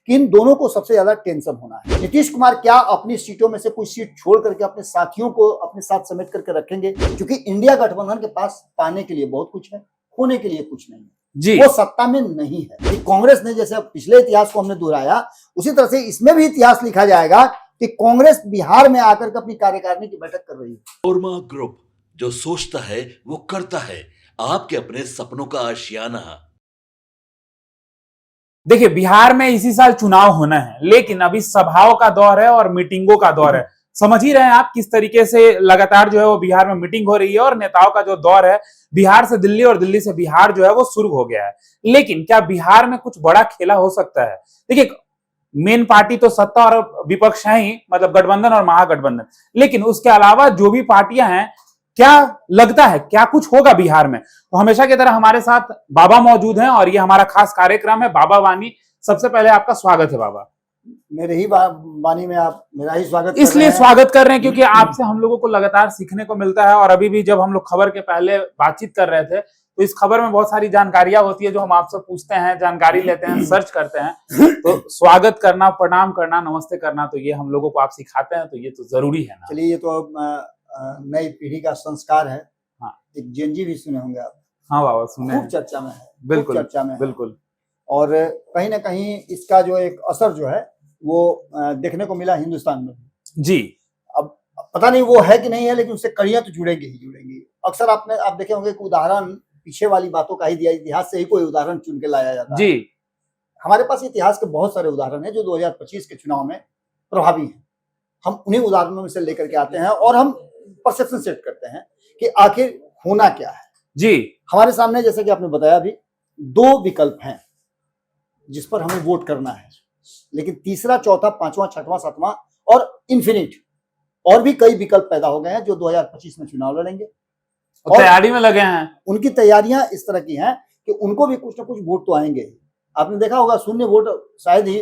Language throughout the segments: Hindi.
कि इन दोनों को सबसे ज्यादा टेंशन होना है। नीतीश कुमार क्या अपनी सीटों में से कोई सीट छोड़ करके अपने साथियों को अपने साथ समेट करके रखेंगे? क्योंकि इंडिया गठबंधन के पास पाने के लिए बहुत कुछ है, होने के लिए कुछ नहीं है जी। वो सत्ता में नहीं है। कांग्रेस ने जैसे पिछले इतिहास को हमने दोहराया, उसी तरह से इसमें भी इतिहास लिखा जाएगा कि कांग्रेस बिहार में आकर के अपनी कार्यकारिणी की बैठक कर रही है। कोरमा ग्रुप, जो सोचता है वो करता है, आपके अपने सपनों का आशियाना। देखिए, बिहार में इसी साल चुनाव होना है, लेकिन अभी सभाओं का दौर है और मीटिंगों का दौर है। समझ ही रहे हैं आप किस तरीके से लगातार जो है वो बिहार में मीटिंग हो रही है और नेताओं का जो दौर है बिहार से दिल्ली और दिल्ली से बिहार जो है वो शुरू हो गया है। लेकिन क्या बिहार में कुछ बड़ा खेला हो सकता है? देखिए, मेन पार्टी तो सत्ता और विपक्ष है ही, मतलब गठबंधन और महागठबंधन, लेकिन उसके अलावा जो भी पार्टियां हैं, क्या लगता है क्या कुछ होगा बिहार में? तो हमेशा की तरह हमारे साथ बाबा मौजूद हैं और ये हमारा खास कार्यक्रम है बाबा वाणी। सबसे पहले आपका स्वागत है बाबा। मेरे ही वाणी में आप मेरा ही स्वागत इसलिए स्वागत कर रहे हैं क्योंकि आपसे हम लोगों को लगातार सीखने को मिलता है। और अभी भी जब हम लोग खबर के पहले बातचीत कर रहे थे तो इस खबर में बहुत सारी जानकारियां होती है जो हम आपसे पूछते हैं, जानकारी लेते हैं, सर्च करते हैं। तो स्वागत करना, प्रणाम करना, नमस्ते करना, तो ये हम लोगों को आप सिखाते हैं, तो ये तो जरूरी है ना। चलिए, ये तो नई पीढ़ी का संस्कार है। हाँ, एक जेनजी भी सुने होंगे आप। हाँ बाबा, सुने, खूब चर्चा में है, बिल्कुल चर्चा में बिल्कुल। और कहीं ना कहीं इसका जो एक असर जो है वो देखने को मिला हिंदुस्तान में जी। अब पता नहीं वो है कि नहीं है, लेकिन उससे कड़ियां तो जुड़ेंगी ही जुड़ेंगी। अक्सर आप देखे होंगे कि उदाहरण पीछे वाली बातों का ही दिया, इतिहास से ही कोई उदाहरण चुन के लाया जाता है जी। हमारे पास इतिहास के बहुत सारे उदाहरण हैं जो 2025 के चुनाव में प्रभावी हैं। हम उन्हीं उदाहरणों में से लेकर के आते हैं और हम परसेप्शन सेट करते हैं कि आखिर होना क्या है जी। हमारे सामने, जैसे कि आपने बताया, अभी दो विकल्प हैं जिस पर हमें वोट करना है, लेकिन तीसरा, चौथा, पांचवा, छठवां, सातवां और इन्फिनिट और भी कई विकल्प पैदा हो गए हैं जो 2025 में चुनाव लड़ेंगे और तैयारी में लगे हैं। उनकी तैयारियां इस तरह की हैं कि उनको भी कुछ ना कुछ वोट तो आएंगे। आपने देखा होगा, शून्य वोट शायद ही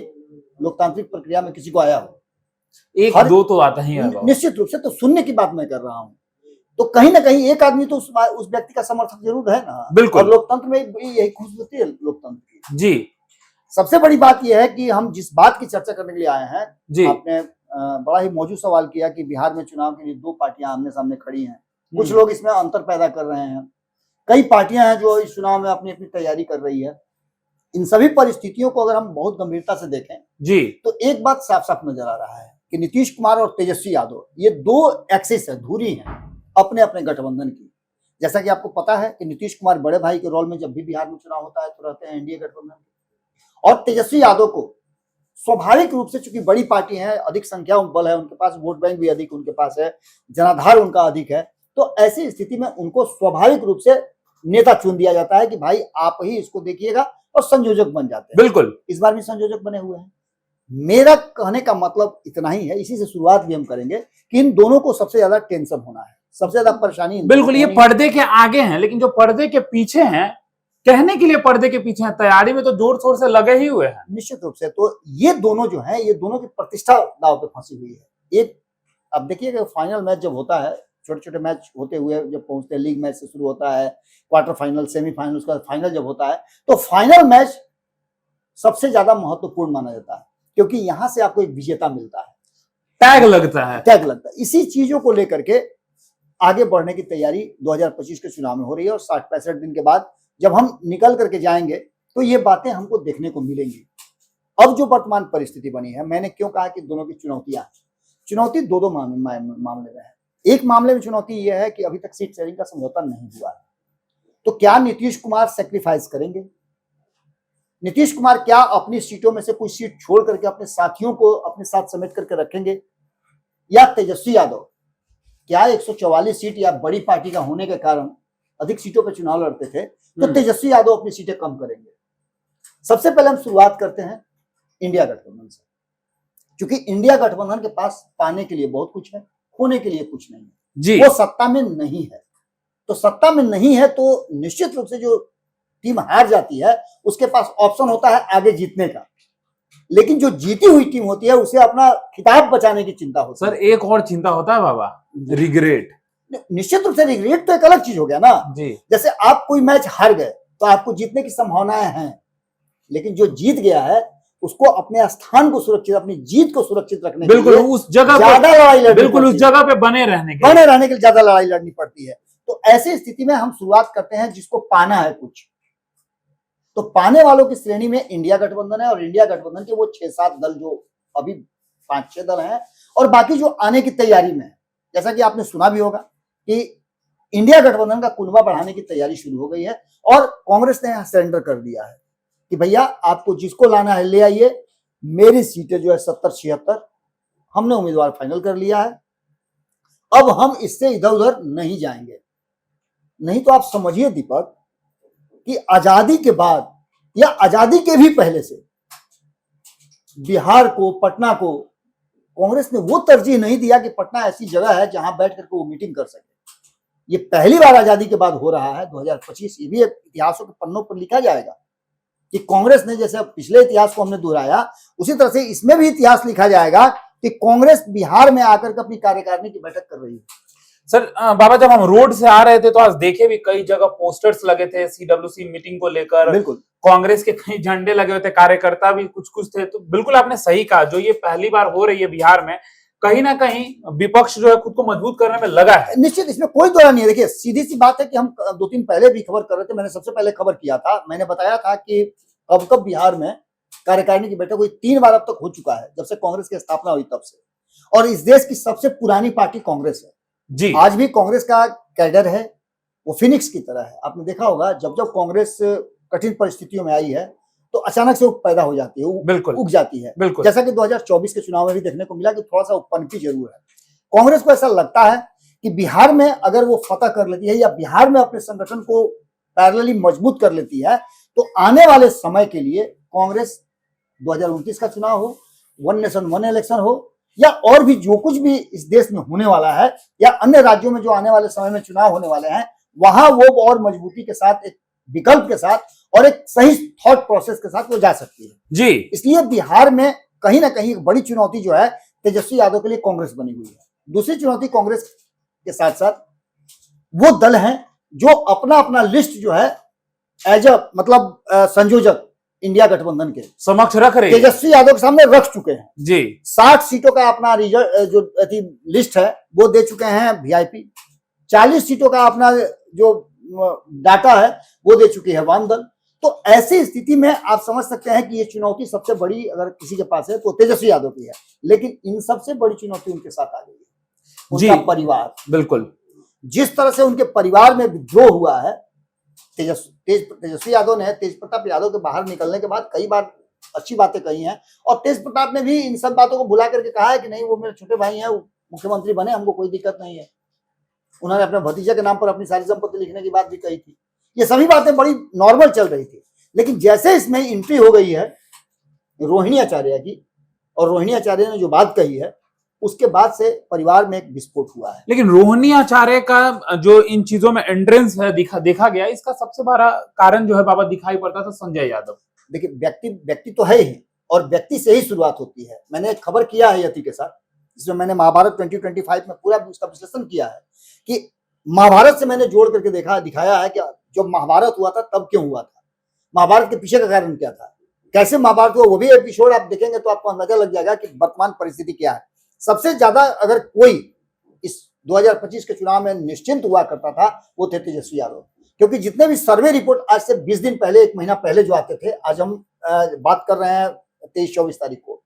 लोकतांत्रिक प्रक्रिया में किसी को आया हो। एक दो तो आता ही है निश्चित रूप से। तो शून्य की बात मैं कर रहा हूं, तो कहीं ना कहीं एक आदमी तो उस व्यक्ति का समर्थक जरूर है ना। बिल्कुल। और लोकतंत्र में यही खूबसूरती है लोकतंत्र की जी। सबसे बड़ी बात यह है कि हम जिस बात की चर्चा करने के लिए आए हैं जी, आपने बड़ा ही मौजूद सवाल किया कि बिहार में चुनाव के लिए दो पार्टियां आमने सामने खड़ी हैं। कुछ लोग इसमें अंतर पैदा कर रहे हैं, कई पार्टियां हैं जो इस चुनाव में अपनी अपनी तैयारी कर रही है। इन सभी परिस्थितियों को अगर हम बहुत गंभीरता से देखें जी, तो एक बात साफ साफ नजर आ रहा है कि नीतीश कुमार और तेजस्वी यादव, ये दो एक्सिस है, धुरी है अपने अपने गठबंधन की। जैसा कि आपको पता है कि नीतीश कुमार बड़े भाई के रोल में जब भी बिहार में चुनाव होता है तो रहते हैं एनडीए गठबंधन, और तेजस्वी यादव को स्वाभाविक रूप से, चूंकि बड़ी पार्टी है, अधिक संख्या बल है उनके पास, वोट बैंक भी अधिक उनके पास है, जनाधार उनका अधिक है, तो ऐसी स्थिति में उनको स्वाभाविक रूप से नेता चुन दिया जाता है कि भाई आप ही इसको देखिएगा, और संयोजक बन जाते हैं। बिल्कुल, इस बार भी संयोजक बने हुए हैं। मेरा कहने का मतलब इतना ही है, इसी से शुरुआत भी हम करेंगे कि इन दोनों को सबसे ज्यादा टेंशन होना है, सबसे ज्यादा परेशानी। बिल्कुल, ये पर्दे के आगे हैं, लेकिन जो पर्दे के पीछे हैं, कहने के लिए पर्दे के पीछे हैं, तैयारी में तो जोर शोर से लगे ही हुए हैं। निश्चित रूप से। तो ये दोनों जो हैं, ये दोनों की प्रतिष्ठा दांव पे फंसी हुई है। एक, अब देखिएगा, फाइनल मैच जब होता है, छोटे छोटे मैच होते हुए जब पहुंचते हैं, लीग मैच से शुरू होता है, क्वार्टर फाइनल, सेमीफाइनल, उसके बाद फाइनल जब होता है, तो फाइनल मैच सबसे ज्यादा महत्वपूर्ण माना जाता है, क्योंकि यहां से आपको एक विजेता मिलता है, टैग लगता है, टैग लगता है। इसी चीजों को लेकर के आगे बढ़ने की तैयारी 2025 के चुनाव में हो रही है, और 60-65 दिन के बाद जब हम निकल करके जाएंगे तो ये बातें हमको देखने को मिलेंगी। अब जो वर्तमान परिस्थिति बनी है, मैंने क्यों कहा कि दोनों की चुनौतियां, चुनौती दो मामले में है। एक मामले में चुनौती यह है कि अभी तक सीट शेयरिंग का समझौता नहीं हुआ है, तो क्या नीतीश कुमार सेक्रीफाइस करेंगे? नीतीश कुमार क्या अपनी सीटों में से कोई सीट छोड़ करके अपने साथियों को अपने साथ समेट करके रखेंगे? या तेजस्वी यादव क्या 144 सीट या बड़ी पार्टी का होने के कारण अधिक सीटों पर चुनाव लड़ते थे, तो तेजस्वी यादव अपनी सीटें कम करेंगे? सबसे पहले हम शुरुआत करते हैं इंडिया गठबंधन से, क्योंकि इंडिया गठबंधन के पास पाने के लिए बहुत कुछ है, होने के लिए कुछ नहीं है जी। वो सत्ता में नहीं है, तो सत्ता में नहीं है तो निश्चित रूप से जो टीम हार जाती है उसके पास ऑप्शन होता है आगे जीतने का, लेकिन जो जीती हुई टीम होती है उसे अपना खिताब बचाने की चिंता होती है। सर, एक और चिंता होता है बाबा, रिग्रेट। निश्चित रूप से रिग्रेट तो एक अलग चीज हो गया ना जी। जैसे आप कोई मैच हार गए तो आपको जीतने की संभावनाएं हैं, लेकिन जो जीत गया है उसको अपने स्थान को सुरक्षित, अपनी जीत को सुरक्षित रखने के बिल्कुल लिए उस जगह ज्यादा पे, लड़ाई लड़नी बिल्कुल उस पड़ती है। जगह पे बने रहने के बने लिए। रहने के लिए ज्यादा लड़ाई लड़नी पड़ती है। तो ऐसी स्थिति में हम शुरुआत करते हैं जिसको पाना है कुछ, तो पाने वालों की श्रेणी में इंडिया गठबंधन है, और इंडिया गठबंधन के वो 6-7 दल जो अभी 5-6 दल हैं, और बाकी जो आने की तैयारी में है। जैसा कि आपने सुना भी होगा कि इंडिया गठबंधन का कुनबा बढ़ाने की तैयारी शुरू हो गई है, और कांग्रेस ने सरेंडर कर दिया है कि भैया आपको जिसको लाना है ले आइए, मेरी सीटें जो है 70-76 हमने उम्मीदवार फाइनल कर लिया है, अब हम इससे इधर उधर नहीं जाएंगे। नहीं तो आप समझिए दीपक कि आजादी के बाद या आजादी के भी पहले से बिहार को, पटना को कांग्रेस ने वो तरजीह नहीं दिया कि पटना ऐसी जगह है जहां बैठ करके वो मीटिंग कर सके। ये पहली बार आजादी के बाद हो रहा है 2025। ये भी इतिहासों के पन्नों पर लिखा जाएगा कि कांग्रेस ने, जैसे पिछले इतिहास को हमने दोहराया, उसी तरह से इसमें भी इतिहास लिखा जाएगा कि कांग्रेस बिहार में आकर के अपनी कार्यकारिणी की बैठक कर रही है। सर बाबा, जब हम रोड से आ रहे थे तो आज देखे भी कई जगह पोस्टर्स लगे थे सीडब्ल्यूसी मीटिंग को लेकर, बिल्कुल कांग्रेस के कई झंडे लगे हुए थे, कार्यकर्ता भी कुछ कुछ थे। तो बिल्कुल आपने सही कहा, जो ये पहली बार हो रही है बिहार में, कहीं ना कहीं विपक्ष जो है खुद को मजबूत करने में लगा है। निश्चित, इसमें कोई दो राय नहीं है। देखिए सीधी सी बात है कि हम 2 दिन पहले भी खबर कर रहे थे, मैंने सबसे पहले खबर किया था, मैंने बताया था कि कब कब बिहार में कार्यकारिणी की बैठक हुई। 3 बार अब तक हो चुका है, जब से कांग्रेस की स्थापना हुई तब से, और इस देश की सबसे पुरानी पार्टी कांग्रेस है जी। आज भी कांग्रेस का कैडर है वो फिनिक्स की तरह है। आपने देखा होगा जब जब कांग्रेस कठिन परिस्थितियों में आई है तो अचानक से पैदा हो जाती है, बिल्कुल उग जाती है। बिल्कुल। जैसा कि 2024 के चुनाव में भी देखने को मिला कि थोड़ा सा उपनती जरूर है। कांग्रेस को ऐसा लगता है कि बिहार में अगर वो फतह कर लेती है या बिहार में अपने संगठन को पैरेलली मजबूत कर लेती है, तो आने वाले समय के लिए कांग्रेस 2029 का चुनाव हो, 1 नेशन 1 इलेक्शन हो, या और भी जो कुछ भी इस देश में होने वाला है, या अन्य राज्यों में जो आने वाले समय में चुनाव होने वाले हैं, वहां वो और मजबूती के साथ, एक विकल्प के साथ और एक सही थॉट प्रोसेस के साथ वो जा सकती है जी। इसलिए बिहार में कहीं ना कहीं एक बड़ी चुनौती जो है तेजस्वी यादव के लिए कांग्रेस बनी हुई है। दूसरी चुनौती कांग्रेस के साथ साथ वो दल हैं जो अपना अपना लिस्ट जो है एज अ मतलब संयोजक इंडिया गठबंधन के समक्ष रख रहे हैं, तेजस्वी यादव के सामने रख चुके हैं जी। 60 सीटों का अपना रिजल्ट जो लिस्ट है वो दे चुके हैं वीआईपी, 40 सीटों का अपना जो डाटा है वो दे चुकी है वाम दल। तो ऐसी स्थिति में आप समझ सकते हैं कि ये चुनौती सबसे बड़ी अगर किसी के पास है तो तेजस्वी यादव की है, लेकिन इन सबसे बड़ी चुनौती उनके साथ आ गई है उनका परिवार। बिल्कुल, जिस तरह से उनके परिवार में विद्रोह हुआ है, तेजस्वी यादव ने तेज प्रताप यादव के बाहर निकलने के बाद कई बार अच्छी बातें कही हैं, और तेज प्रताप ने भी इन सब बातों को भुला करके कहा है कि नहीं वो मेरे छोटे भाई हैं, मुख्यमंत्री बने, हमको कोई दिक्कत नहीं है। उन्होंने अपने भतीजे के नाम पर अपनी सारी संपत्ति लिखने की बात भी कही थी। ये सभी बातें बड़ी नॉर्मल चल रही थी, लेकिन जैसे इसमें एंट्री हो गई है रोहिणी आचार्य की, और रोहिणी आचार्य ने जो बात कही है उसके बाद से परिवार में एक विस्फोट हुआ है। लेकिन रोहिणी आचार्य का जो इन चीजों में एंट्रेंस है देखा गया, इसका सबसे बड़ा कारण जो है बाबा दिखाई पड़ता था संजय यादव। देखिए व्यक्ति तो है ही, और व्यक्ति से ही शुरुआत होती है। मैंने एक खबर किया है यति के साथ, जिसमें मैंने महाभारत 2025 में पूरा उसका विश्लेषण किया है कि महाभारत से मैंने जोड़ करके दिखाया है कि जब महाभारत हुआ था तब क्यों हुआ था, महाभारत के पीछे का कारण क्या था, कैसे महाभारत हुआ, वो भी एपिसोड आप देखेंगे तो आपको अंदाजा लग जाएगा कि वर्तमान परिस्थिति क्या है। सबसे ज्यादा अगर कोई इस 2025 के चुनाव में निश्चिंत हुआ करता था वो थे तेजस्वी यादव, क्योंकि जितने भी सर्वे रिपोर्ट आज से 20 दिन पहले, 1 महीना पहले जो आते थे, आज हम बात कर रहे हैं 23-24 तारीख को,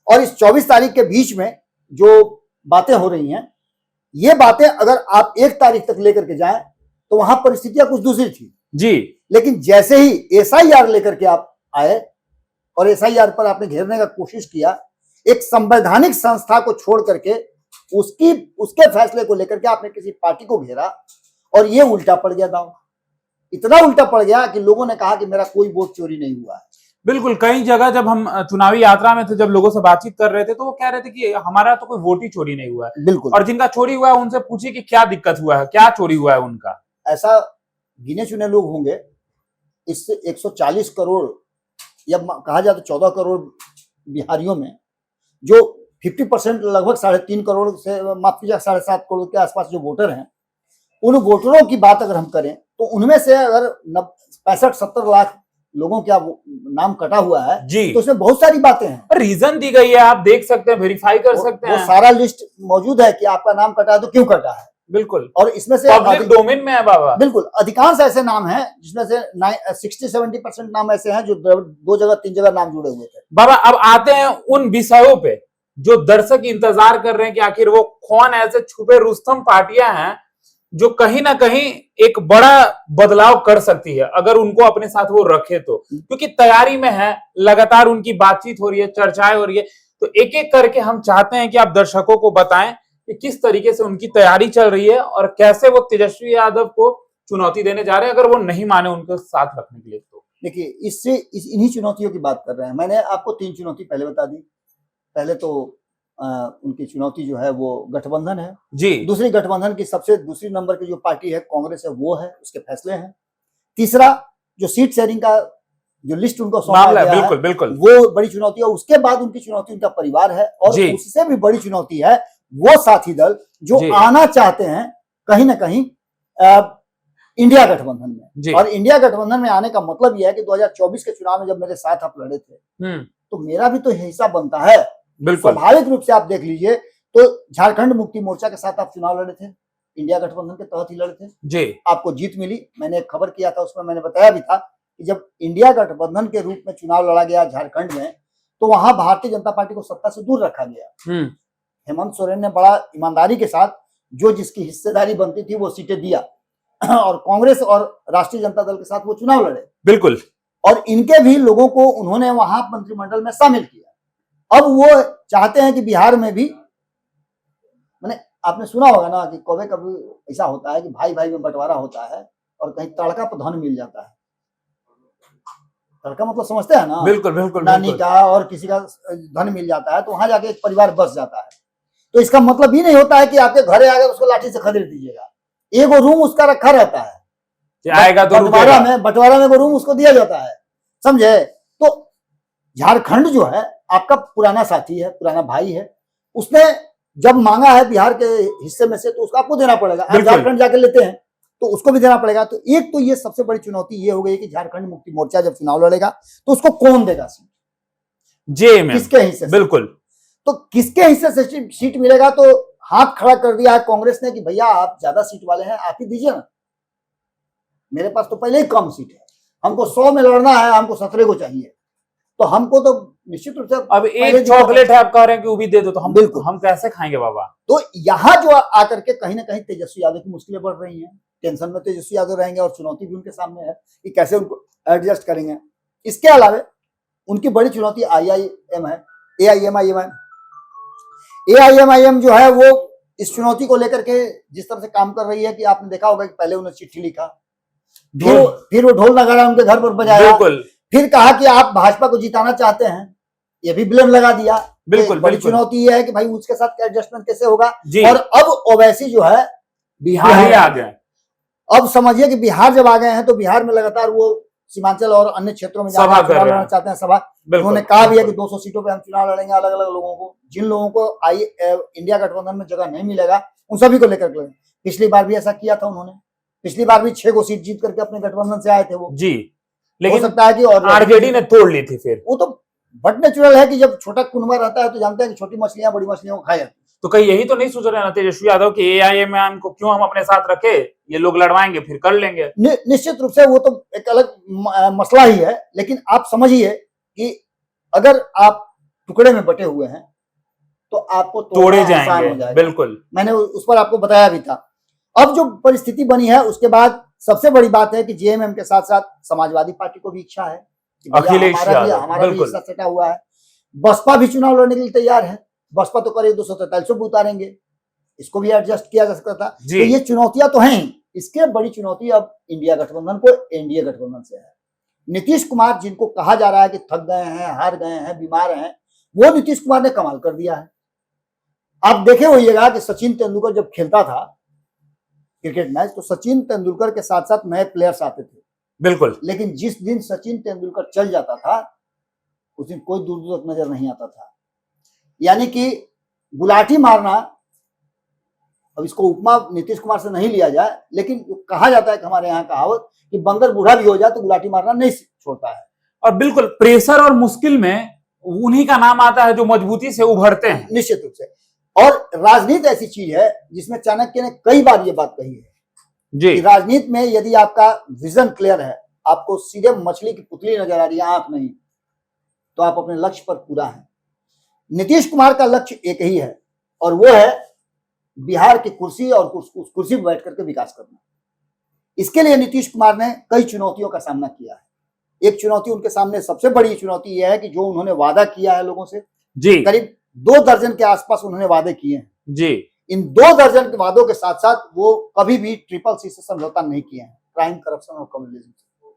और इस 24 तारीख के बीच में जो बातें हो रही हैं, ये बातें अगर आप 1 तारीख तक लेकर के जाएं तो वहां परिस्थितियां कुछ दूसरी थी जी। लेकिन जैसे ही एसआईआर लेकर के आप आए और एसआईआर पर आपने घेरने का कोशिश किया, एक संवैधानिक संस्था को छोड़ करके उसके फैसले को लेकर के आपने किसी पार्टी को घेरा, और ये उल्टा पड़ गया दांव। इतना उल्टा पड़ गया कि लोगों ने कहा कि मेरा कोई वोट चोरी नहीं हुआ है। बिल्कुल, कई जगह जब हम चुनावी यात्रा में थे, जब लोगों से बातचीत कर रहे थे तो वो कह रहे थे कि हमारा तो कोई वोट ही चोरी नहीं हुआ है। बिल्कुल, और जिनका चोरी हुआ है उनसे पूछिए कि क्या दिक्कत हुआ है, क्या चोरी हुआ है उनका। ऐसा गिने चुने लोग होंगे इससे 140 करोड़ या कहा जाए तो 14 करोड़ बिहारियों में जो 50% लगभग 3.5 करोड़ से माफ कीजिए 7.5 करोड़ के आसपास जो वोटर हैं, उन वोटरों की बात अगर हम करें तो उनमें से अगर 65-70 लाख लोगों का नाम कटा हुआ है जी, तो उसमें बहुत सारी बातें हैं। रीजन दी गई है, आप देख सकते हैं, वेरीफाई कर सकते वो हैं। सारा लिस्ट मौजूद है कि आपका नाम कटा है तो क्यों कटा है। बिल्कुल, और इसमें से पब्लिक डोमेन में है बाबा। बिल्कुल अधिकांश ऐसे नाम हैं जिसमें से 60-70% नाम ऐसे हैं जो 2 जगह 3 जगह नाम जुड़े हुए थे। बाबा अब आते हैं उन विषयों पे जो दर्शक इंतजार कर रहे हैं कि आखिर वो कौन ऐसे छुपे रुस्तम पार्टियां हैं जो कहीं ना कहीं एक बड़ा बदलाव कर सकती है अगर उनको अपने साथ वो रखे तो, क्योंकि तैयारी में है, लगातार उनकी बातचीत हो रही है, चर्चाएं हो रही है। तो एक एक करके हम चाहते हैं कि आप दर्शकों को बताएं कि किस तरीके से उनकी तैयारी चल रही है और कैसे वो तेजस्वी यादव को चुनौती देने जा रहे हैं अगर वो नहीं माने उनको साथ रखने के लिए। तो देखिए इन्हीं चुनौतियों की बात कर रहे हैं। मैंने आपको 3 चुनौती पहले बता दी। पहले तो उनकी चुनौती जो है वो गठबंधन है जी, दूसरी गठबंधन की सबसे दूसरी नंबर की जो पार्टी है कांग्रेस है वो है, उसके फैसले हैं। तीसरा जो सीट शेयरिंग का जो लिस्ट उनको सौंपा मामला गया बिल्कुल है बिल्कुल वो बड़ी चुनौती है। उसके बाद उनकी चुनौती उनका परिवार है और जी। उससे भी बड़ी चुनौती है वो साथी दल जो जी। आना चाहते हैं कहीं ना कहीं इंडिया गठबंधन जी। में। और इंडिया गठबंधन में आने का मतलब यह है कि 2024 के चुनाव में जब मेरे साथ आप लड़े थे तो मेरा भी तो हिस्सा बनता है। बिल्कुल स्वाभाविक रूप से आप देख लीजिए तो झारखंड मुक्ति मोर्चा के साथ आप चुनाव लड़े थे, इंडिया गठबंधन के तहत ही लड़े थे जी, आपको जीत मिली। मैंने एक खबर किया था उसमें मैंने बताया भी था कि जब इंडिया गठबंधन के रूप में चुनाव लड़ा गया झारखंड में तो वहां भारतीय जनता पार्टी को सत्ता से दूर रखा गया। हेमंत सोरेन ने बड़ा ईमानदारी के साथ जो जिसकी हिस्सेदारी बनती थी वो सीटें दिया और कांग्रेस और राष्ट्रीय जनता दल के साथ वो चुनाव लड़े। बिल्कुल, और इनके भी लोगों को उन्होंने वहां मंत्रिमंडल में शामिल किया। अब वो चाहते हैं कि बिहार में भी, मैंने आपने सुना होगा ना कि कभी कभी ऐसा होता है कि भाई भाई में बंटवारा होता है और कहीं तड़का पर धन मिल जाता है। तड़का मतलब समझते हैं ना, बिल्कुल बिल्कुल नानी बिल्कुल। का और किसी का धन मिल जाता है तो वहां जाके एक परिवार बस जाता है। तो इसका मतलब ही नहीं होता है कि आपके घरे आगे उसको लाठी से खदेड़ दीजिएगा। एक रूम उसका रखा रहता है, आएगा तो बंटवारा में वो रूम उसको दिया जाता है, समझे। तो झारखंड जो है आपका पुराना साथी है, पुराना भाई है, उसने जब मांगा है बिहार के हिस्से में से तो उसको आपको देना पड़ेगा। आप झारखंड जाके लेते हैं तो उसको भी देना पड़ेगा। तो एक तो ये सबसे बड़ी चुनौती ये हो गई कि झारखंड मुक्ति मोर्चा जब चुनाव लड़ेगा तो उसको कौन देगा सीट, किसके हिस्से से? बिल्कुल, तो किसके हिस्से से सीट मिलेगा। तो हाथ खड़ा कर दिया है कांग्रेस ने कि भैया आप ज्यादा सीट वाले हैं, आप ही दीजिए ना, मेरे पास तो पहले ही कम सीट है, हमको 100 में लड़ना है, हमको 17 को चाहिए। तो हमको तो निश्चित रूप से अब एक चॉकलेट है आप कह रहे हैं कि वो भी दे दो तो हम बिल्कुल हम कैसे खाएंगे बाबा। तो यहाँ जो आकर के कहीं ना कहीं तेजस्वी यादव की मुश्किलें बढ़ रही हैं। टेंशन में तेजस्वी यादव रहेंगे और चुनौती भी उनके सामने है कि कैसे उनको एडजस्ट करेंगे। इसके अलावा उनकी बड़ी चुनौती IIM है, AIMIM जो है वो इस चुनौती को लेकर के जिस तरह से काम कर रही है कि आपने देखा होगा कि पहले उन्होंने चिट्ठी लिखा, फिर वो ढोल नगाड़ा उनके घर पर बजाया, फिर कहा कि आप भाजपा को जिताना चाहते हैं, ये भी ब्लेम लगा दिया। बिल्कुल, बड़ी चुनौती ये है कि भाई उसके साथ एडजस्टमेंट कैसे होगा। और अब ओवैसी जो है बिहार आ गए। अब समझिए कि बिहार जब आ गए हैं तो बिहार में लगातार वो सीमांचल और अन्य क्षेत्रों में चुनाव लड़ना चाहते हैं सभा। उन्होंने कहा भी है कि 200 सीटों पे हम चुनाव लड़ेंगे, अलग अलग लोगों को, जिन लोगों को इंडिया गठबंधन में जगह नहीं मिलेगा उन सभी को लेकर लड़ेंगे। पिछली बार भी ऐसा किया था उन्होंने, पिछली बार भी 6 को सीट जीत करके अपने गठबंधन से आए थे वो जी, लेकिन हो सकता है कि और आरजेडी ने तोड़ ली थी। फिर वो तो बट नेचुरल है कि जब छोटा कुनबा रहता है तो जानते हैं कि छोटी मछलियां बड़ी मछलियों को खा जाती है। तो कहीं यही तो नहीं सोच रहे ना तेजस्वी यादव कि AIMIM को क्यों हम अपने साथ रखे, ये लोग लड़वाएंगे फिर कर लेंगे। निश्चित रूप से वो तो एक अलग मसला ही है, लेकिन आप समझिए कि अगर आप टुकड़े में बटे हुए हैं तो आपको तोड़े जाएंगे। बिल्कुल, मैंने उस पर आपको बताया भी था। अब जो परिस्थिति बनी है उसके बाद सबसे बड़ी बात है कि JMM के साथ साथ समाजवादी पार्टी को भी इच्छा है कि हमारा भी हिस्सा सटा हुआ है। बसपा भी चुनाव लड़ने के लिए तैयार है, बसपा तो करीब 243 को उतारेंगे, इसको भी एडजस्ट किया जा सकता था। तो ये चुनौतियां तो हैं। इसके बड़ी चुनौती अब इंडिया गठबंधन को एनडीए गठबंधन से है। नीतीश कुमार जिनको कहा जा रहा है कि थक गए हैं, हार गए हैं, बीमार हैं, वो नीतीश कुमार ने कमाल कर दिया है। आप देखे होइएगा कि सचिन तेंदुलकर जब खेलता था क्रिकेट मैच तो सचिन तेंदुलकर के साथ साथ नए प्लेयर्स आते थे। बिल्कुल, लेकिन जिस दिन सचिन तेंदुलकर चल जाता था उस दिन कोई दूर दूर तक नजर नहीं आता था। यानी कि गुलाटी मारना, अब इसको उपमा नीतीश कुमार से नहीं लिया जाए, लेकिन कहा जाता है कि हमारे यहाँ कहावत कि बंदर बूढ़ा भी हो जाए तो गुलाटी मारना नहीं छोड़ता है। और बिल्कुल प्रेशर और मुश्किल में उन्हीं का नाम आता है जो मजबूती से उभरते हैं। निश्चित रूप से। और राजनीति ऐसी चीज है जिसमें चाणक्य ने कई बार ये बात कही है जी कि राजनीति में यदि आपका विजन क्लियर है, आपको सीधे मछली की पुतली नजर आ रही है, आंख नहीं, तो आप अपने लक्ष्य पर पूरा हैं। नीतीश कुमार का लक्ष्य एक ही है और वो है बिहार की कुर्सी और उस कुर्सी पर बैठ करके विकास करना। इसके लिए नीतीश कुमार ने कई चुनौतियों का सामना किया है। एक चुनौती उनके सामने, सबसे बड़ी चुनौती यह है कि जो उन्होंने वादा किया है लोगों से, जी करीब 2 दर्जन के आसपास उन्होंने वादे किए हैं। जी इन 2 दर्जन के वादों के साथ साथ वो कभी भी CCC से समझौता नहीं किए हैं, क्राइम, करप्शन और कम्युनिज्म से।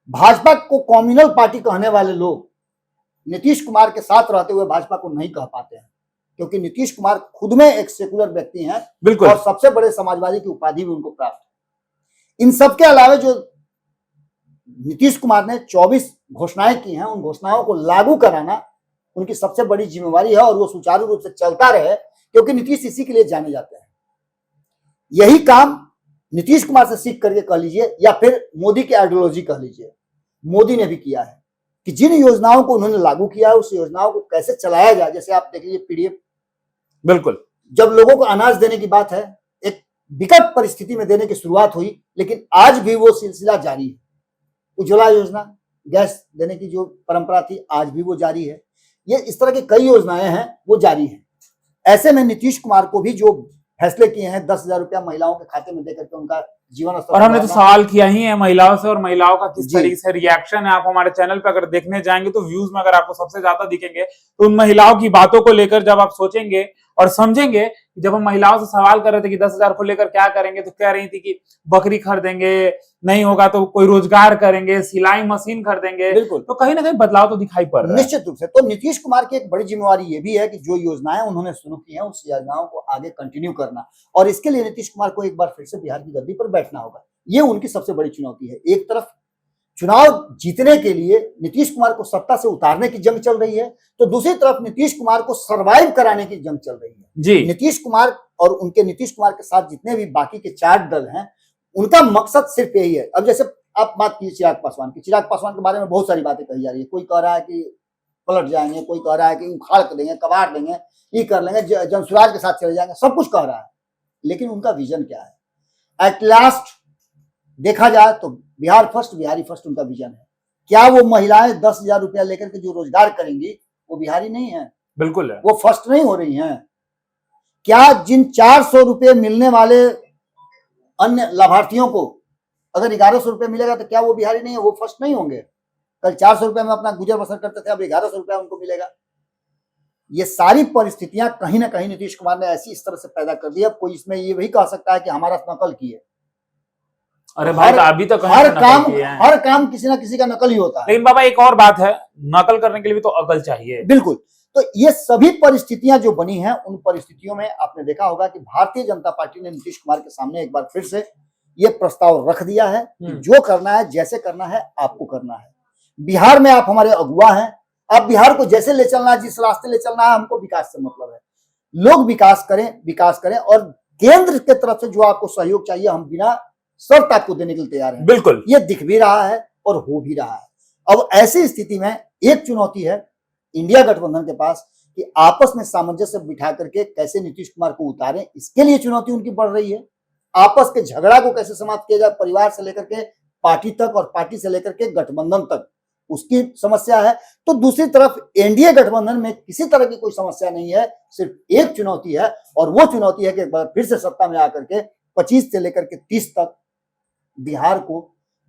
भाजपा को कॉम्युनल पार्टी कहने वाले लोग नीतीश कुमार के साथ रहते हुए भाजपा को नहीं कह पाते हैं, क्योंकि नीतीश कुमार खुद में एक सेकुलर व्यक्ति हैं बिल्कुल और सबसे बड़े समाजवादी की उपाधि भी उनको प्राप्त है। इन सबके अलावा जो नीतीश कुमार ने 24 घोषणाएं की हैं, उन घोषणाओं को लागू कराना उनकी सबसे बड़ी जिम्मेवारी है और वो सुचारू रूप से चलता रहे, क्योंकि नीतीश इसी के लिए जाने जाते हैं। यही काम नीतीश कुमार से सीख करके कह लीजिए या फिर मोदी की आइडियोलॉजी कह लीजिए, मोदी ने भी किया है कि जिन योजनाओं को उन्होंने लागू किया है उस योजनाओं को कैसे चलाया जाए। जैसे आप देख लीजिए PDF, बिल्कुल जब लोगों को अनाज देने की बात है, एक विकट परिस्थिति में देने की शुरुआत हुई, लेकिन आज भी वो सिलसिला जारी है। उज्ज्वला योजना, गैस देने की जो परंपरा थी, आज भी वो जारी है। ये इस तरह की कई योजनाएं हैं, वो जारी हैं। ऐसे में नीतीश कुमार को भी जो फैसले किए हैं 10,000 रुपया महिलाओं के खाते में देकर के उनका जीवन स्तर, और हमने तो सवाल किया ही है महिलाओं से, और महिलाओं का किस जी। तरीके से रिएक्शन है। आप हमारे चैनल पे अगर देखने जाएंगे तो व्यूज में अगर आपको सबसे ज्यादा दिखेंगे तो उन महिलाओं की बातों को लेकर जब आप सोचेंगे और समझेंगे, जब हम महिलाओं से सवाल कर रहे थे कि 10,000 को लेकर क्या करेंगे, तो कह रही थी कि बकरी खरीदेंगे, नहीं होगा तो कोई रोजगार करेंगे, सिलाई मशीन खरीदेंगे। बिल्कुल, तो कहीं ना कहीं बदलाव तो दिखाई पड़ रहा है। निश्चित रूप से। तो नीतीश कुमार की एक बड़ी जिम्मेवारी ये भी है कि जो योजनाएं उन्होंने शुरू की हैं उस योजनाओं को आगे कंटिन्यू करना, और इसके लिए नीतीश कुमार को एक बार फिर से बिहार की गद्दी पर बैठना होगा। ये उनकी सबसे बड़ी चुनौती है। एक तरफ चुनाव जीतने के लिए नीतीश कुमार को सत्ता से उतारने की जंग चल रही है, तो दूसरी तरफ नीतीश कुमार को सरवाइव कराने की जंग चल रही है। जी नीतीश कुमार और उनके नीतीश कुमार के साथ जितने भी बाकी के 4 दल हैं, उनका मकसद सिर्फ यही है। अब जैसे आप बात कीजिए चिराग पासवान की, चिराग पासवान के बारे में बहुत सारी बातें कही जा रही है। कोई कह रहा है कि पलट जाएंगे, कोई कह रहा है कि उखाड़ देंगे, कबाड़ देंगे, ये कर लेंगे, जनसुराज के साथ चले जाएंगे, सब कुछ कह रहा है। लेकिन उनका विजन क्या है? एट लास्ट देखा जाए तो बिहार फर्स्ट, बिहारी फर्स्ट उनका विजन है। क्या वो महिलाएं 10,000 रुपया लेकर के जो रोजगार करेंगी वो बिहारी नहीं है? बिल्कुल है। वो फर्स्ट नहीं हो रही हैं? क्या जिन 400 रुपये मिलने वाले अन्य लाभार्थियों को अगर 1100 रुपये मिलेगा तो क्या वो बिहारी नहीं है? वो फर्स्ट नहीं होंगे? कल 400 रुपये में अपना गुजर बसर करते थे, अब 1100 रुपया उनको मिलेगा। ये सारी परिस्थितियां कहीं ना कहीं नीतीश कुमार ने ऐसी इस तरह से पैदा कर दी। अब कोई इसमें ये भी कह सकता है कि हमारा नकल की है। अरे भाई, तो अभी तो कहीं हर से नकल काम किए हैं। हर काम किसी ना किसी का नकल ही होता है। लेकिन बाबा एक और बात है, नकल करने के लिए भी तो अकल चाहिए। बिल्कुल। तो ये सभी परिस्थितियां जो बनी हैं, उन परिस्थितियों में आपने देखा होगा कि भारतीय जनता पार्टी ने नीतीश कुमार के सामने एक बार फिर से ये प्रस्ताव रख दिया है कि जो करना है, जैसे करना है, आपको करना है। बिहार में आप हमारे अगुवा हैं, आप बिहार को जैसे ले चलना है, जिस रास्ते ले चलना है, हमको विकास से मतलब है। लोग विकास करें और केंद्र की तरफ से जो आपको सहयोग चाहिए, हम बिना शर्त आपको देने के लिए तैयार हैं। बिल्कुल, ये दिख भी रहा है और हो भी रहा है। अब ऐसी स्थिति में एक चुनौती है इंडिया गठबंधन के पास कि आपस में सामंजस्य बिठा करके कैसे नीतीश कुमार को उतारें, इसके लिए चुनौती उनकी बढ़ रही है। आपस के झगड़ा को कैसे समाप्त किया जाए, परिवार से लेकर के पार्टी तक और पार्टी से लेकर के गठबंधन तक, उसकी समस्या है। तो दूसरी तरफ एनडीए गठबंधन में किसी तरह की कोई समस्या नहीं है, सिर्फ एक चुनौती है, और वो चुनौती है कि एक बार फिर से सत्ता में आकर के 25 से लेकर के 30 तक बिहार को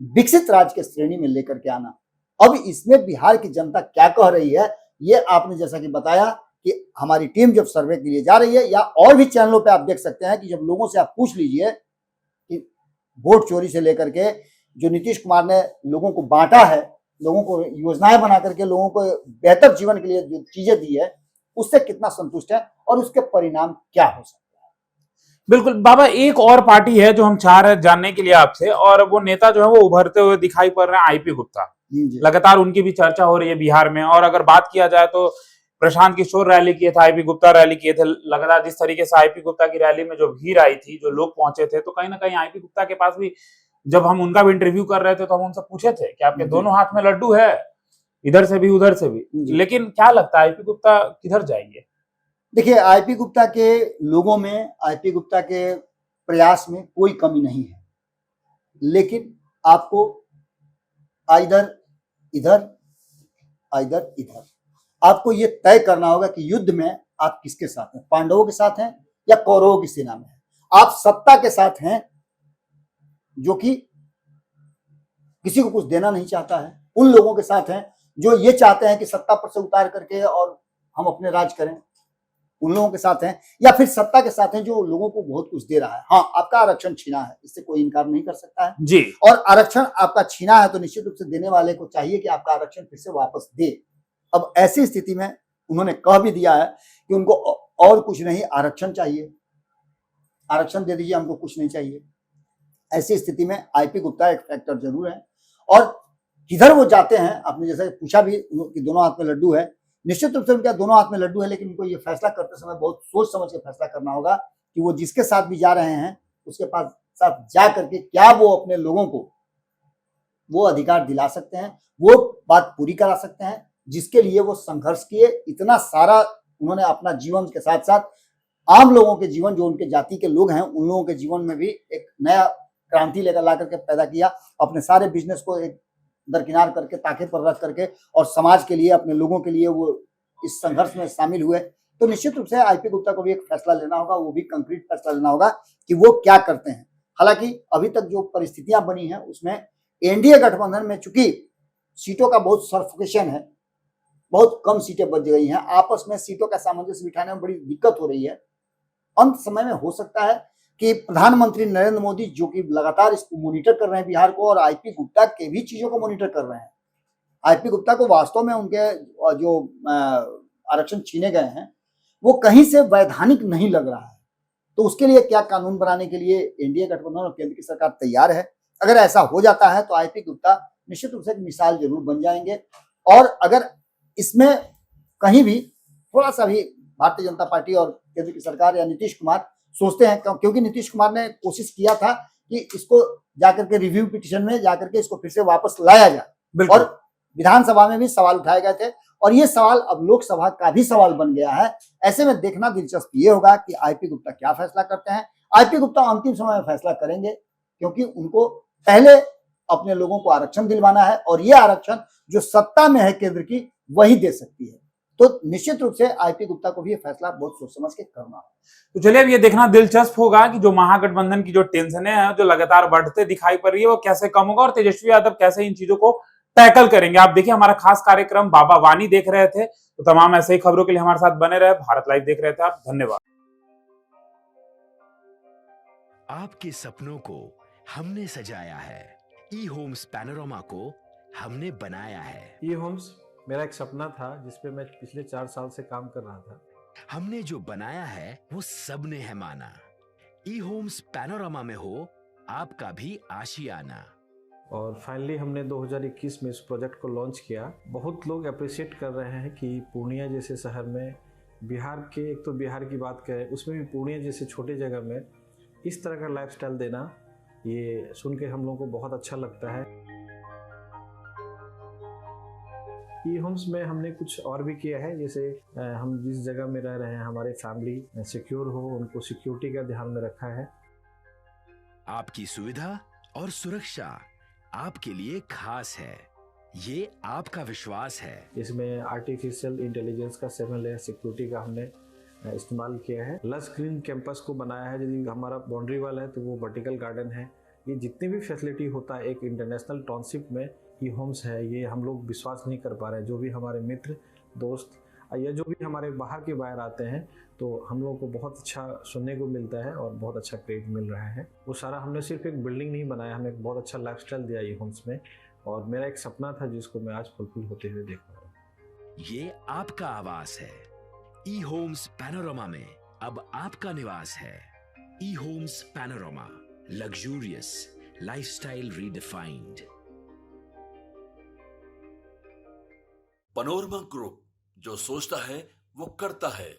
विकसित राज्य के श्रेणी में लेकर के आना। अब इसमें बिहार की जनता क्या कह रही है, ये आपने जैसा कि बताया कि हमारी टीम जब सर्वे के लिए जा रही है, या और भी चैनलों पे आप देख सकते हैं कि जब लोगों से आप पूछ लीजिए कि वोट चोरी से लेकर के जो नीतीश कुमार ने लोगों को बांटा है, लोगों को योजनाएं बना करके लोगों को बेहतर जीवन के लिए जो चीजें दी है, उससे कितना संतुष्ट है और उसके परिणाम क्या हो सकते हैं। बिल्कुल बाबा, एक और पार्टी है जो हम चाह रहे हैं जानने के लिए आपसे, और वो नेता जो है वो उभरते हुए दिखाई पड़ रहे हैं, आईपी गुप्ता। लगातार उनकी भी चर्चा हो रही है बिहार में। और अगर बात किया जाए तो प्रशांत किशोर रैली किए थे, आईपी गुप्ता रैली किए थे। लगातार जिस तरीके से आईपी गुप्ता की रैली में जो भीड़ आई थी, जो लोग पहुंचे थे, तो कहीं ना कहीं आईपी गुप्ता के पास भी, जब हम उनका भी इंटरव्यू कर रहे थे तो हम उनसे पूछे थे कि आपके दोनों हाथ में लड्डू है, इधर से भी उधर से भी। जी। लेकिन क्या लगता है आईपी गुप्ता किधर जाएंगे? देखिए, आईपी गुप्ता के लोगों में, आईपी गुप्ता के प्रयास में कोई कमी नहीं है, लेकिन आपको आइदर इधर आइदर इधर, आपको ये तय करना होगा कि युद्ध में आप किसके साथ हैं, पांडवों के साथ हैं या कौरवों की सेना में हैं। आप सत्ता के साथ हैं जो कि किसी को कुछ देना नहीं चाहता है, उन लोगों के साथ हैं जो ये चाहते हैं कि सत्ता पर से उतार करके और हम अपने राज करें, उन लोगों के साथ हैं, या फिर सत्ता के साथ हैं जो लोगों को बहुत कुछ दे रहा है। हाँ, आपका आरक्षण छीना है, इससे कोई इनकार नहीं कर सकता है जी। और आरक्षण आपका छीना है तो निश्चित रूप से देने वाले को चाहिए कि आपका आरक्षण फिर से वापस दे। अब ऐसी स्थिति में उन्होंने कह भी दिया है कि उनको और कुछ नहीं, आरक्षण चाहिए, आरक्षण दे दीजिए, हमको कुछ नहीं चाहिए। ऐसी स्थिति में आईपी गुप्ता एक फैक्टर जरूर है। और किधर वो जाते हैं, आपने जैसे पूछा भी कि दोनों हाथ में लड्डू है, निश्चित रूप से उनके दोनों हाथ में लड्डू है, लेकिन उनको ये फैसला करते समय बहुत सोच समझ के फैसला करना होगा कि वो जिसके साथ भी जा रहे हैं उसके पास साथ जा करके क्या वो अपने लोगों को वो अधिकार दिला सकते हैं, वो बात पूरी करा सकते हैं जिसके लिए वो संघर्ष किए। इतना सारा उन्होंने अपना जीवन के साथ साथ आम लोगों के जीवन, जो उनके जाति के लोग हैं, उन लोगों के जीवन में भी एक नया क्रांति लेकर ला करके पैदा किया। अपने सारे बिजनेस को एक दरकिनार करके, ताके पर रख करके और समाज के लिए, अपने लोगों के लिए वो इस संघर्ष में शामिल हुए। तो निश्चित रूप से आईपी गुप्ता को भी एक फैसला लेना होगा, वो भी कंक्रीट फैसला लेना होगा कि वो क्या करते हैं। हालांकि अभी तक जो परिस्थितियां बनी हैं उसमें एनडीए गठबंधन में चूंकि सीटों का बहुत सफोकेशन है, बहुत कम सीटें बच गई हैं, आपस में सीटों का सामंजस्य बिठाने में बड़ी दिक्कत हो रही है। अंत समय में हो सकता है कि प्रधानमंत्री नरेंद्र मोदी, जो कि लगातार इसको मॉनिटर कर रहे हैं बिहार को, और आईपी गुप्ता के भी चीजों को मॉनिटर कर रहे हैं। आईपी गुप्ता को वास्तव में उनके जो आरक्षण छीने गए हैं वो कहीं से वैधानिक नहीं लग रहा है। तो उसके लिए क्या कानून बनाने के लिए एनडीए गठबंधन और केंद्र की सरकार तैयार है। अगर ऐसा हो जाता है तो आईपी गुप्ता निश्चित रूप से एक मिसाल जरूर बन जाएंगे। और अगर इसमें कहीं भी थोड़ा सा भी भारतीय जनता पार्टी और केंद्र की सरकार या नीतीश कुमार सोचते हैं, क्योंकि नीतीश कुमार ने कोशिश किया था कि इसको जाकर के रिव्यू पिटीशन में जाकर के इसको फिर से वापस लाया जाए, और विधानसभा में भी सवाल उठाए गए थे, और ये सवाल अब लोकसभा का भी सवाल बन गया है। ऐसे में देखना दिलचस्प ये होगा कि आईपी गुप्ता क्या फैसला करते हैं। आईपी गुप्ता अंतिम समय में फैसला करेंगे, क्योंकि उनको पहले अपने लोगों को आरक्षण दिलवाना है, और ये आरक्षण जो सत्ता में है केंद्र की वही दे सकती है। तो निश्चित रूप से आईपी गुप्ता को भी ये फैसला बहुत सोच समझ के करना है। तो चलिए अब ये देखना दिलचस्प होगा कि जो महागठबंधन की जो टेंशनें हैं जो लगातार बढ़ते दिखाई पड़ रही है वो कैसे कम होगा, और तेजस्वी यादव कैसे इन चीजों को टैकल करेंगे। आप देखिए हमारा खास कार्यक्रम बाबा वानी देख रहे थे, तो तमाम ऐसे ही खबरों के लिए हमारे साथ बने रहे। भारत लाइव देख रहे थे आप, धन्यवाद। आपके सपनों को हमने सजाया है, ई होम्स पैनोरामा को हमने बनाया है। ई होम्स मेरा एक सपना था जिसपे मैं पिछले 4 साल से काम कर रहा था। हमने जो बनाया है वो सबने है माना। ई होम्स पैनोरामा में हो आपका भी आशियाना। और फाइनली हमने 2021 में इस प्रोजेक्ट को लॉन्च किया। बहुत लोग अप्रिशिएट कर रहे हैं कि पूर्णिया जैसे शहर में, बिहार के, एक तो बिहार की बात करें उसमें भी पूर्णिया जैसे छोटे जगह में इस तरह का लाइफस्टाइल देना, ये सुन के हम लोगों को बहुत अच्छा लगता है। ई होम्स में हमने कुछ और भी किया है, जैसे हम जिस जगह में रह रहे हैं हमारे फैमिली सिक्योर हो, उनको सिक्योरिटी का ध्यान में रखा है। आपकी सुविधा और सुरक्षा आपके लिए खास है, ये आपका विश्वास है। इसमें आर्टिफिशियल इंटेलिजेंस का 7 लेयर सिक्योरिटी का हमने इस्तेमाल किया है। लस ग्रीन कैंपस को बनाया है, यदि हमारा बाउंड्री वाल है तो वो वर्टिकल गार्डन है। ये जितनी भी फैसिलिटी होता है एक इंटरनेशनल टाउनशिप में ई होम्स है, ये हम लोग विश्वास नहीं कर पा रहे हैं। जो भी हमारे मित्र दोस्त या जो भी हमारे बाहर के बाहर आते हैं तो हम लोगों को बहुत अच्छा सुनने को मिलता है और बहुत अच्छा क्रेडिट मिल रहा है। वो सारा हमने सिर्फ एक बिल्डिंग नहीं बनाया, हमें एक बहुत अच्छा लाइफस्टाइल दिया ई होम्स में, और मेरा एक सपना था जिसको मैं आज फुलफिल होते हुए देख रहा हूँ। ये आपका आवास है। ई होम्स पैनोरामा में अब आपका निवास है। E Homes Panorama, luxurious lifestyle redefined. Panorama Group, जो सोचता है वो करता है।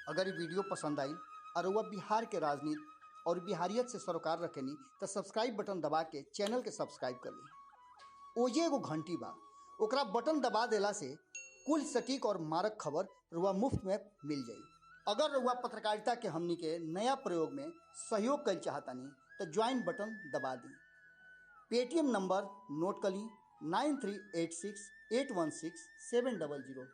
अगर ये वीडियो पसंद आई और वह बिहार के राजनीति और बिहारियत से सरोकार रखेनी तो सब्सक्राइब बटन दबा के चैनल के सब्सक्राइब कर ली। ओजे एगो घंटी बा, ओकरा बटन दबा देला से कुल सटीक और मारक खबर रुआ मुफ्त में मिल जाई। अगर रुआ पत्रकारिता के हमनी के नया प्रयोग में सहयोग कर चाहतानी तो ज्वाइन बटन दबा दी। पेटीएम नंबर नोट कर ली 9386816700।